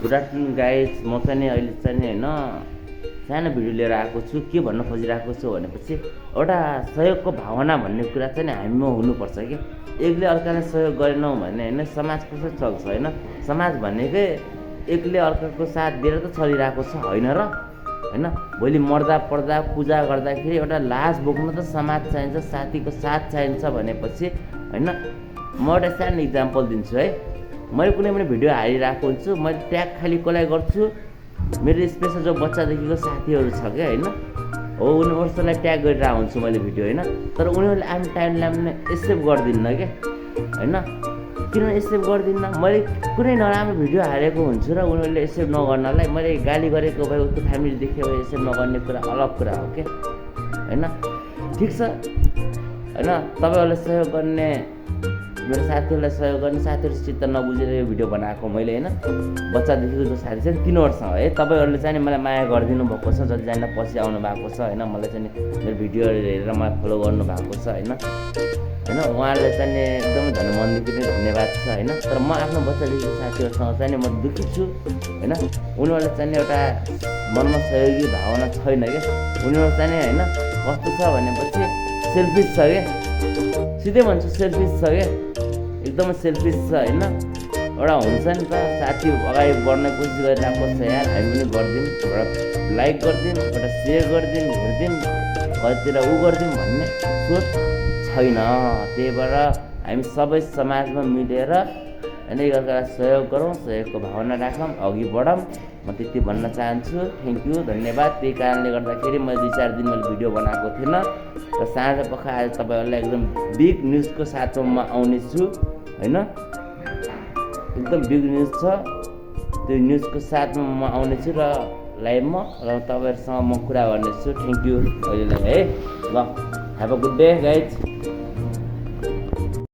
Good afternoon guys. म चाहिँ नि अहिले चाहिँ नि होइन सानो भिडियो लिएर आएको छु। के भन्न खोजिरहेको छु भनेपछि एउटा सहयोगको भावना भन्ने कुरा चाहिँ नि हामीमा हुनुपर्छ कि एकले अर्कालाई सहयोग गरेनौँ भने होइन समाज कसरी चल्छ होइन। समाज भनेकै एकले अर्काको साथ दिएर त चलिरहेको छ होइन र होइन। भोलि मर्दा पर्दा पूजा गर्दाखेरि एउटा लाज बोक्न त समाज चाहिन्छ, साथीको साथ चाहिन्छ भनेपछि होइन। म एउटा सानो इक्जाम्पल दिन्छु है। मैले कुनै पनि भिडियो हालिरहेको हुन्छु, मैले ट्याग खालि कसलाई गर्छु, मेरो स्पेसल जो बच्चादेखिको साथीहरू छ क्या होइन, हो उनीहरूलाई ट्याग गरिरहेको हुन्छु मैले भिडियो होइन। तर उनीहरूले आफ्नो टाइम लाइनमा एक्सेप्ट गरिदिन्न क्या होइन। किन एक्सेप्ट गरिदिन्न? मैले कुनै नराम्रो भिडियो हालेको हुन्छु र उनीहरूले एक्सेप्ट नगर्नलाई मैले गाली गरेको भए उसको फ्यामिली देख्यो भए एक्सेप्ट नगर्ने कुरा अलग कुरा हो क्या होइन। ठिक छ होइन। तपाईँहरूलाई सहयोग गर्ने, मेरो साथीहरूलाई सहयोग गर्ने, साथीहरूसित नबुझेर यो भिडियो बनाएको मैले होइन। बच्चादेखिको जो साथी छ तिनीहरूसँग है तपाईँहरूले चाहिँ मलाई माया गरिदिनु भएको छ, जतिजना पछि आउनु भएको छ होइन। मलाई चाहिँ मेरो भिडियोहरू हेरेर मलाई फलो गर्नु भएको छ होइन। उहाँहरूलाई चाहिँ एकदमै मनदेखि नै धन्यवाद छ होइन। तर म आफ्नो बच्चादेखिको साथीहरूसँग चाहिँ म दुःखी छु होइन। उनीहरूलाई चाहिँ एउटा मनमा सहयोगी भावना छैन क्या। उनीहरू चाहिँ होइन कस्तो छ भनेपछि सेल्फिस छ क्या, सिधै भन्छु सेल्फिस छ क्या, एकदमै सेल्फिस छ होइन। एउटा हुन्छ नि त साथी अगाडि बढ्ने कोसिस गरिरहेको छ यार, हामी पनि गरिदिउँ, एउटा लाइक गरिदिउँ, एउटा सेयर गरिदिउँ, हेरिदिउँ, कतितिर ऊ गरिदिउँ भन्ने सोच छैन। त्यही भएर हामी सबै समाजमा मिलेर होइन एकअर्कालाई सहयोग गरौँ, सहयोगको भावना राखौँ, अघि बढौँ। म त्यति भन्न चाहन्छु। थ्याङ्क यू, धन्यवाद। त्यही कारणले गर्दाखेरि मैले 2-4 दिन मैले भिडियो बनाएको थिइनँ र साँझ पख आज तपाईँहरूलाई एकदम बिग न्युजको साथमा म आउनेछु होइन। एकदम बिग न्युज छ, त्यो न्युजको साथमा म आउनेछु र लाइभमा र तपाईँहरूसँग म कुरा गर्नेछु। थ्याङ्क यू अहिलेलाई है। ल, have a good day guys.